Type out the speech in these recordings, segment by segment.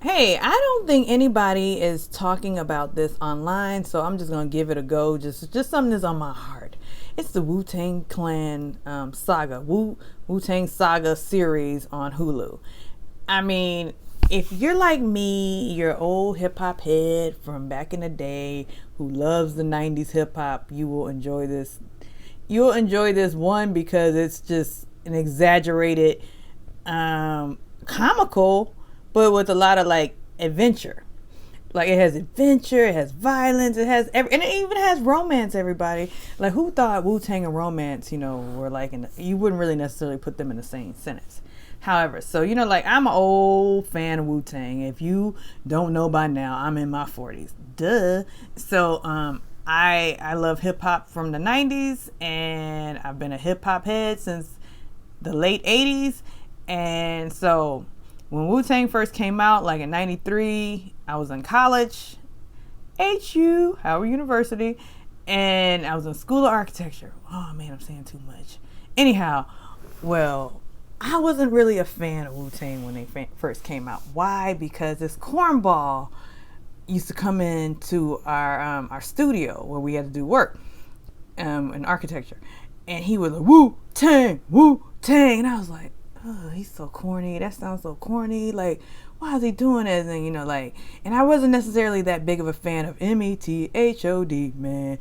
Hey, I don't think anybody is talking about this online, so I'm just gonna give it a go. Just something that's on my heart. It's the Wu-Tang Clan saga, Wu-Tang Saga series on Hulu. I mean, if you're like me, you're an old hip hop head from back in the day who loves the '90s hip hop, you will enjoy this. You'll enjoy this one because it's just an exaggerated comical, but with a lot of like adventure. Like it has adventure, it has violence, it has and it even has romance. Everybody, like who thought Wu Tang and romance, were like you wouldn't really necessarily put them in the same sentence. However, so like I'm an old fan of Wu Tang. If you don't know by now, I'm in my 40s. Duh. So I love hip hop from the 90s, and I've been a hip hop head since the late 80s. And so when Wu Tang first came out, like in '93, I was in college, Howard University, and I was in School of Architecture. Oh man, I'm saying too much. Anyhow, well, I wasn't really a fan of Wu Tang when they first came out. Why? Because this cornball used to come into our studio where we had to do work in architecture, and he was like Wu Tang, and I was like, oh, he's so corny. That sounds so corny. Like, why is he doing that? And and I wasn't necessarily that big of a fan of METHOD, man.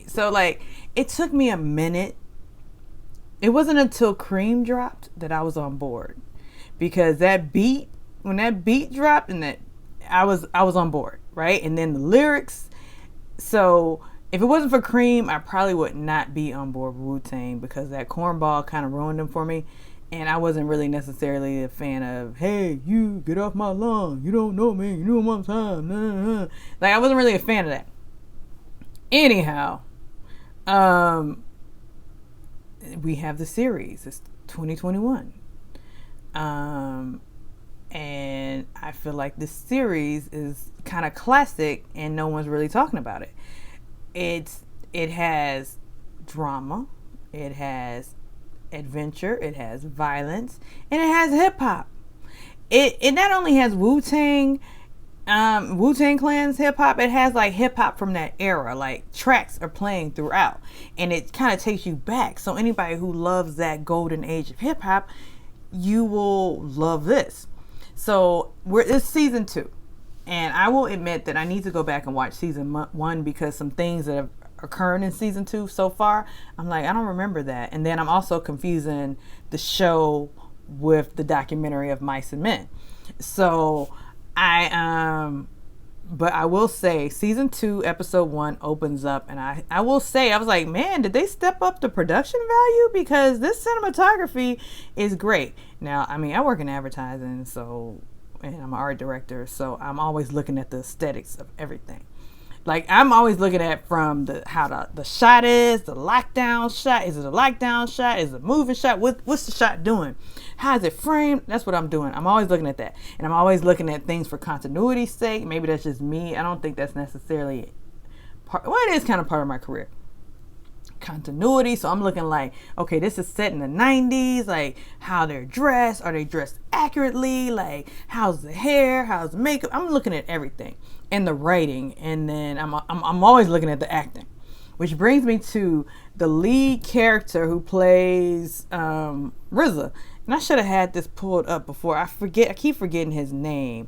So like, it took me a minute. It wasn't until Cream dropped that I was on board, because when that beat dropped, and that I was on board, right? And then the lyrics. So if it wasn't for Cream, I probably would not be on board with Wu-Tang, because that cornball kind of ruined them for me. And I wasn't really necessarily a fan of, hey, you get off my lawn. You don't know me. You know my time. Nah, nah. Like, I wasn't really a fan of that. Anyhow, we have the series. It's 2021. And I feel like this series is kind of classic, and no one's really talking about it. It has drama. It has adventure, it has violence, and it has hip hop. It not only has Wu-Tang Clan's hip hop, it has like hip hop from that era. Like tracks are playing throughout, and it kind of takes you back. So anybody who loves that golden age of hip hop, you will love this. So it's season 2, and I will admit that I need to go back and watch season 1, because some things that have occurring in season 2 so far, I'm like, I don't remember that. And then I'm also confusing the show with the documentary of Mice and Men. So but I will say season 2 episode 1 opens up, and I will say, I was like, man, did they step up the production value? Because this cinematography is great. Now, I mean, I work in advertising, and I'm an art director, so I'm always looking at the aesthetics of everything. Like, I'm always looking at from how the shot is, the lockdown shot. Is it a lockdown shot? Is it a moving shot? What's the shot doing? How is it framed? That's what I'm doing. I'm always looking at that. And I'm always looking at things for continuity's sake. Maybe that's just me. I don't think that's necessarily it is kind of part of my career. Continuity. So I'm looking like, okay, this is set in the 90s. Like, how they're dressed. Are they dressed accurately? Like, how's the hair? How's the makeup? I'm looking at everything. And the writing. And then I'm always looking at the acting. Which brings me to the lead character who plays RZA. And I should have had this pulled up before. I keep forgetting his name.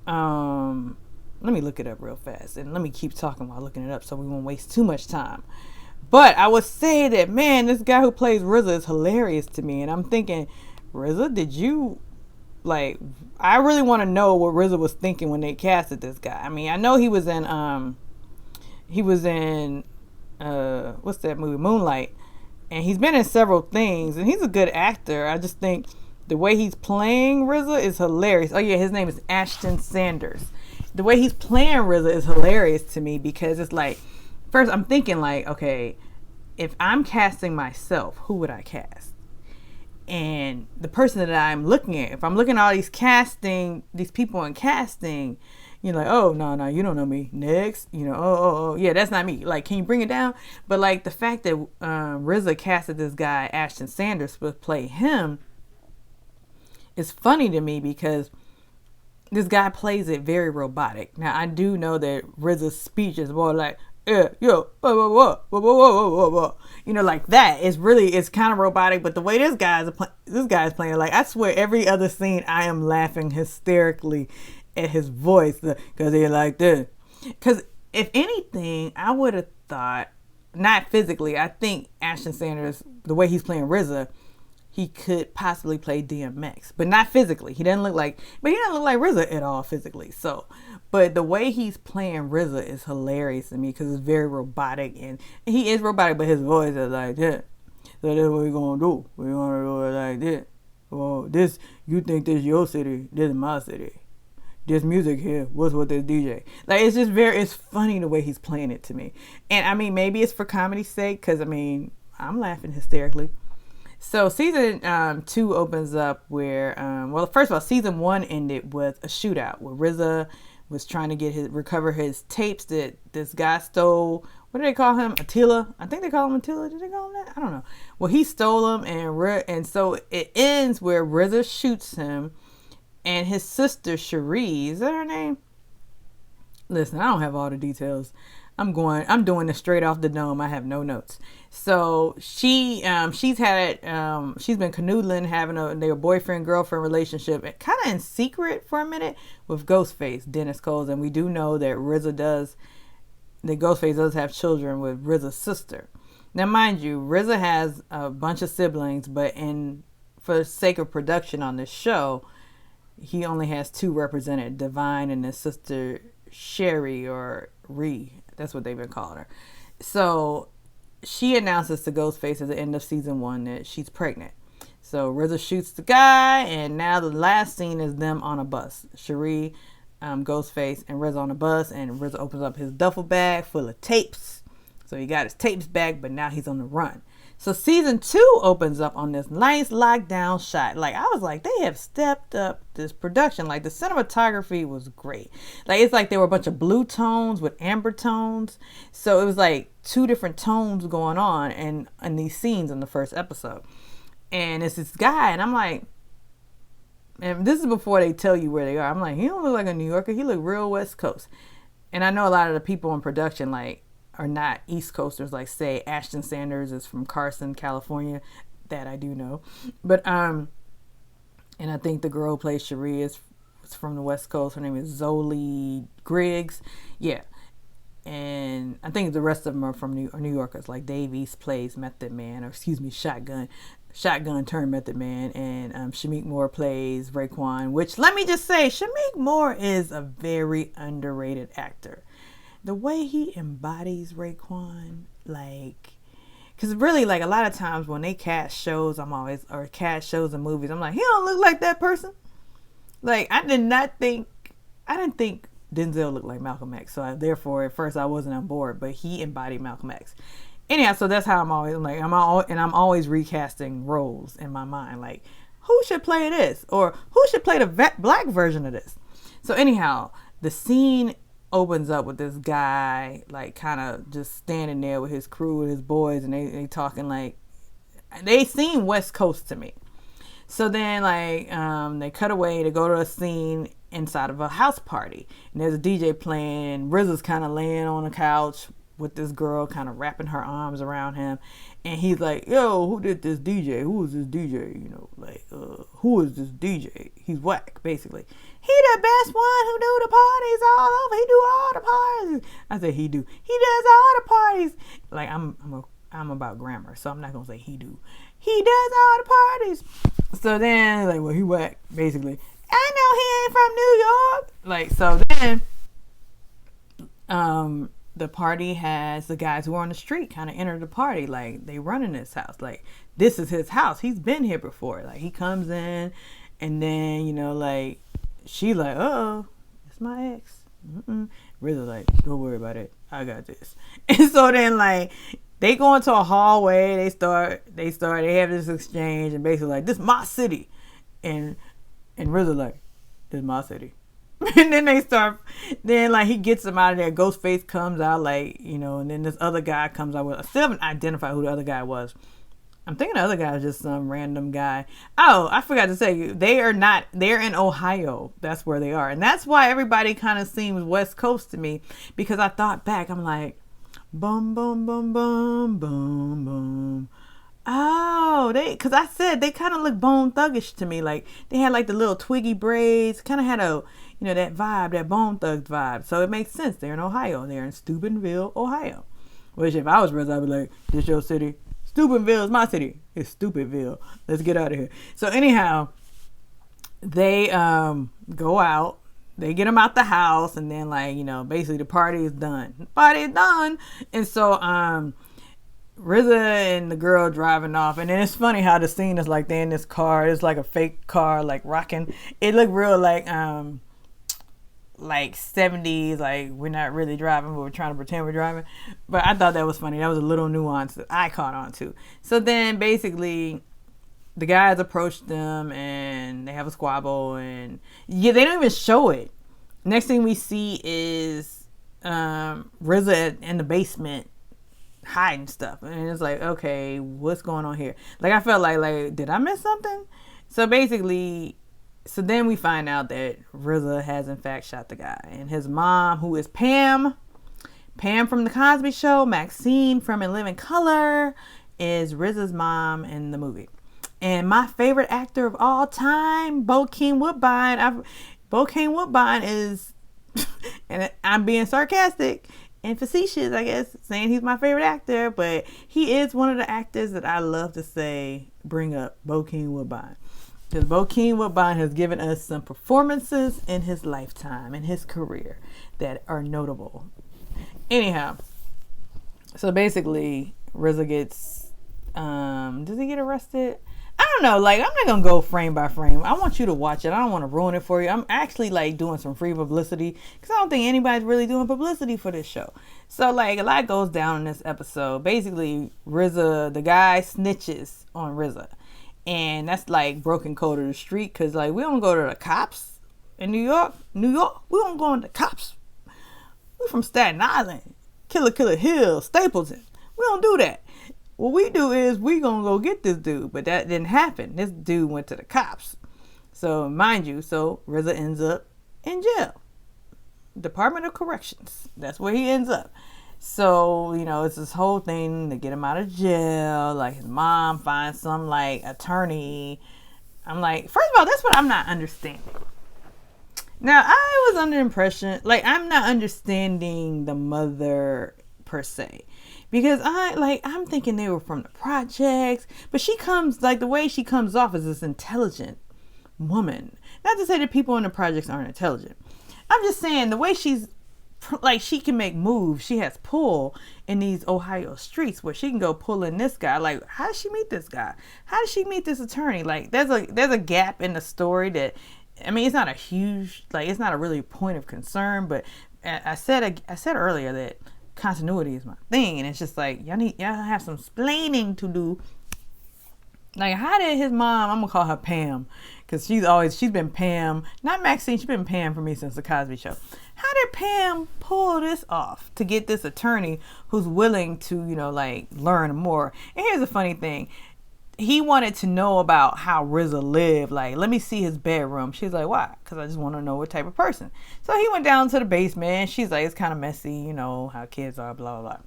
Let me look it up real fast. And let me keep talking while looking it up, so we won't waste too much time. But I would say that, man, this guy who plays RZA is hilarious to me. And I'm thinking, RZA, did you, like, I really want to know what RZA was thinking when they casted this guy. I mean, I know he was in what's that movie, Moonlight. And he's been in several things, and he's a good actor. I just think the way he's playing RZA is hilarious. Oh yeah, his name is Ashton Sanders. The way he's playing RZA is hilarious to me, because it's like, first I'm thinking like, okay, if I'm casting myself, who would I cast? And the person that I'm looking at, if I'm looking at all these people in casting, you're like, oh, no, you don't know me. Next, yeah, that's not me. Like, can you bring it down? But like the fact that RZA casted this guy, Ashton Sanders, to play him, is funny to me, because this guy plays it very robotic. Now I do know that RZA's speech is more like, yeah, yo, whoa, whoa, whoa, whoa, whoa, whoa, whoa, you know, like that. It's kind of robotic, but the way this guy's playing, like, I swear every other scene I am laughing hysterically at his voice because he's like this. Because if anything, I would have thought, not physically, I think Ashton Sanders, the way he's playing RZA, he could possibly play DMX, but not physically. He doesn't look like RZA at all physically. So, but the way he's playing RZA is hilarious to me because it's very robotic, and he is robotic, but his voice is like that. So that's what we're gonna do. We're gonna do it like this. Well, this, you think this your city? This is my city. This music here, what's with this DJ? Like, it's just it's funny the way he's playing it to me. And I mean, maybe it's for comedy's sake, because I mean, I'm laughing hysterically. So season 2 opens up where, well, first of all, season 1 ended with a shootout where RZA was trying to recover his tapes that this guy stole. What do they call him? Attila? I think they call him Attila. Did they call him that? I don't know. Well, he stole them, and so it ends where RZA shoots him, and his sister Cherie, is that her name? Listen, I don't have all the details. I'm doing this straight off the dome. I have no notes. So she's been canoodling, having their boyfriend-girlfriend relationship, kind of in secret for a minute with Ghostface, Dennis Coles. And we do know that Ghostface does have children with RZA's sister. Now, mind you, RZA has a bunch of siblings, but for the sake of production on this show, he only has 2 represented, Divine and his sister Sherry, or Ree. That's what they've been calling her. So she announces to Ghostface at the end of season 1 that she's pregnant. So RZA shoots the guy, and now the last scene is them on a bus. Cherie, Ghostface, and RZA on a bus, and RZA opens up his duffel bag full of tapes. So he got his tapes back, but now he's on the run. So season 2 opens up on this nice lockdown shot. Like, I was like, they have stepped up this production. Like, the cinematography was great. Like, it's like there were a bunch of blue tones with amber tones. So it was like 2 different tones going on in these scenes in the first episode. And it's this guy, and I'm like, and this is before they tell you where they are. I'm like, he don't look like a New Yorker. He look real West Coast. And I know a lot of the people in production, like, are not East Coasters, like, say Ashton Sanders is from Carson, California. That I do know. But and I think the girl who plays Cherie is from the West Coast. Her name is Zoli Griggs. Yeah. And I think the rest of them are from New Yorkers, like Dave East plays Method Man, or excuse me, Shotgun turned Method Man, and Shameik Moore plays Raekwon, which, let me just say, Shameik Moore is a very underrated actor. The way he embodies Raekwon, like, because really, like, a lot of times when they cast shows, or cast shows and movies, I'm like, he don't look like that person. Like, I didn't think Denzel looked like Malcolm X, so therefore, at first, I wasn't on board, but he embodied Malcolm X. Anyhow, so that's how I'm always recasting roles in my mind, like, who should play this, or who should play the black version of this. So anyhow, the scene opens up with this guy, like, kind of just standing there with his crew, with his boys, and they talking, like, they seem West Coast to me. So then, like, they cut away to go to a scene inside of a house party, and there's a DJ playing, and RZA's kind of laying on a couch with this girl, kind of wrapping her arms around him, and he's like, yo, who did this DJ? Who is this DJ? You know, like, who is this DJ? He's whack, basically. He the best one who do the parties all over. He do all the parties. I say he do. He does all the parties. Like, I'm about grammar, so I'm not gonna say he do. He does all the parties. So then, like, well, he whack, basically. I know he ain't from New York. Like, so then, the party has the guys who are on the street kind of enter the party. Like, they run in this house. Like, this is his house. He's been here before. Like, he comes in, and then, you know, like, she like, uh-oh, it's my ex. Really, like, don't worry about it. I got this. And so then, like, they go into a hallway. They have this exchange, and basically, like, this is my city. And really, like, this is my city. And then like, he gets them out of there. Ghostface comes out, like, you know, and then this other guy comes out with, I still haven't identified who the other guy was. I'm thinking the other guy is just some random guy. Oh, I forgot to say, they're in Ohio. That's where they are. And that's why everybody kind of seems West Coast to me, because I thought back, I'm like, boom, boom, boom, boom, boom, boom. Oh, because I said they kind of look Bone Thuggish to me. Like, they had like the little twiggy braids, kind of had a, that vibe, that Bone Thug vibe. So it makes sense. They're in Ohio. They're in Steubenville, Ohio. Which if I was RZA, I'd be like, this your city? Steubenville is my city. It's Stupidville. Let's get out of here. So anyhow, they go out. They get him out the house, and then basically the party is done. The party is done, and so RZA and the girl driving off, and then it's funny how the scene is like they're in this car. It's like a fake car, like rocking. It looked real like 70s, like we're not really driving, but we're trying to pretend we're driving. But I thought that was funny. That was a little nuance that I caught on to. So then basically the guys approach them and they have a squabble, and they don't even show it. Next thing we see is RZA in the basement hiding stuff, and it's like, okay, what's going on here? Like, I felt like did I miss something? So basically, so then we find out that RZA has in fact shot the guy, and his mom, who is Pam from The Cosby Show, Maxine from In Living Color, is RZA's mom in the movie. And my favorite actor of all time, Bokeem Woodbine. Bokeem Woodbine is, and I'm being sarcastic and facetious, I guess, saying he's my favorite actor, but he is one of the actors that I love to bring up, Bokeem Woodbine. Because Bokeem Woodbine has given us some performances in his lifetime, in his career, that are notable. Anyhow, so basically, RZA gets, does he get arrested? I don't know, I'm not going to go frame by frame. I want you to watch it. I don't want to ruin it for you. I'm actually, doing some free publicity, because I don't think anybody's really doing publicity for this show. So, a lot goes down in this episode. Basically, RZA, the guy snitches on RZA. And that's broken code of the street, because we don't go to the cops in New York, we don't go to the cops. We from Staten Island, Killer Hill, Stapleton. We don't do that. What we do is we gonna go get this dude, but that didn't happen. This dude went to the cops. So mind you, RZA ends up in jail, Department of Corrections. That's where he ends up. So, it's this whole thing to get him out of jail. His mom finds some, attorney. I'm like, first of all, that's what I'm not understanding. Now, I was under the impression, I'm not understanding the mother, per se. Because I'm thinking they were from the projects. But she comes, the way she comes off as this intelligent woman. Not to say that people in the projects aren't intelligent. I'm just saying the way she's, she can make moves. She has pull in these Ohio streets where she can go pull in this guy. How did she meet this guy? How did she meet this attorney? There's a gap in the story that, it's not a huge, it's not a really point of concern, but I said earlier that continuity is my thing, and it's just y'all have some splaining to do. How did his mom, I'm gonna call her Pam, because she's been Pam, not Maxine, she's been Pam for me since The Cosby Show. How did Pam pull this off to get this attorney who's willing to, learn more? And here's the funny thing. He wanted to know about how RZA lived. Let me see his bedroom. She's like, why? Because I just want to know what type of person. So he went down to the basement. She's like, it's kind of messy, how kids are, blah, blah, blah.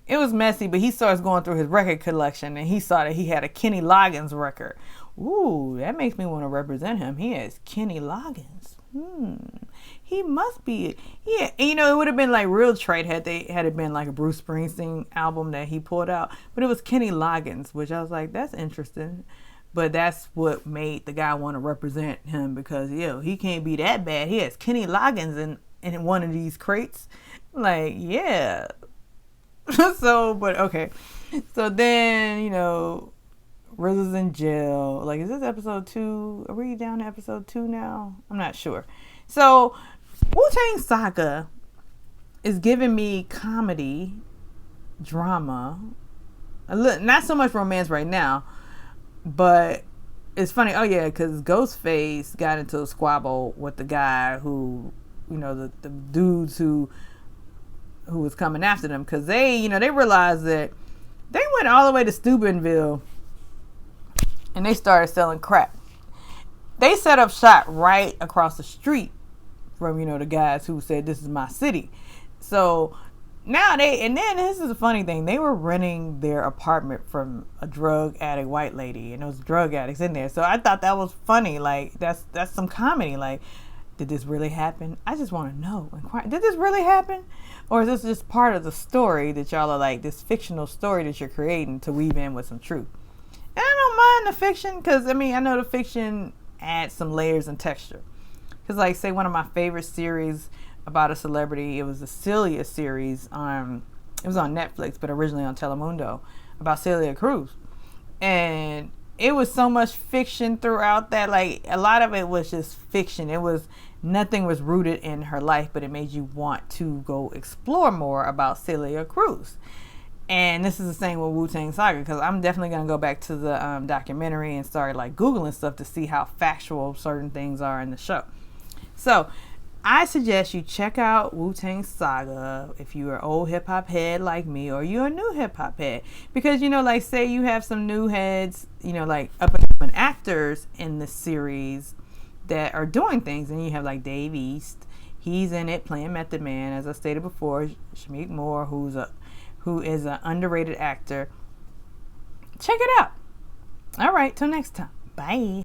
It was messy, but he starts going through his record collection, and he saw that he had a Kenny Loggins record. Ooh, that makes me want to represent him. He has Kenny Loggins. He must be. Yeah, it would have been real trite had it been a Bruce Springsteen album that he pulled out, but it was Kenny Loggins, which I was like, that's interesting. But that's what made the guy want to represent him, because he can't be that bad. He has Kenny Loggins in one of these crates. Yeah. So, but okay. So then, RZA's in jail. Is this episode 2? Are we down to episode 2 now? I'm not sure. So, Wutang Saga is giving me comedy, drama, not so much romance right now, but it's funny. Oh yeah, because Ghostface got into a squabble with the guy who, the dudes who was coming after them, because they realized that they went all the way to Steubenville and they started selling crack. They set up shop right across the street from, the guys who said this is my city. So now and then this is a funny thing, they were renting their apartment from a drug addict white lady, and there was drug addicts in there. So I thought that was funny. Like, that's some comedy. Like, did this really happen? I just want to know. Did this really happen? Or is this just part of the story that y'all are like, this fictional story that you're creating to weave in with some truth? And I don't mind the fiction, because I know the fiction adds some layers and texture. Because, like, say one of my favorite series about a celebrity, it was the Celia series. It was on Netflix, but originally on Telemundo, about Celia Cruz. And it was so much fiction throughout that. Like, a lot of it was just fiction. Nothing was rooted in her life, but it made you want to go explore more about Celia Cruz. And this is the same with Wutang Saga, because I'm definitely going to go back to the documentary and start like Googling stuff to see how factual certain things are in the show. So I suggest you check out Wutang Saga if you're an old hip hop head like me, or you're a new hip hop head. Because, like, say you have some new heads, like up and coming actors in the series that are doing things, and you have like Dave East, he's in it playing Method Man, as I stated before. Shameik Moore, who is an underrated actor. Check it out. All right, till next time. Bye.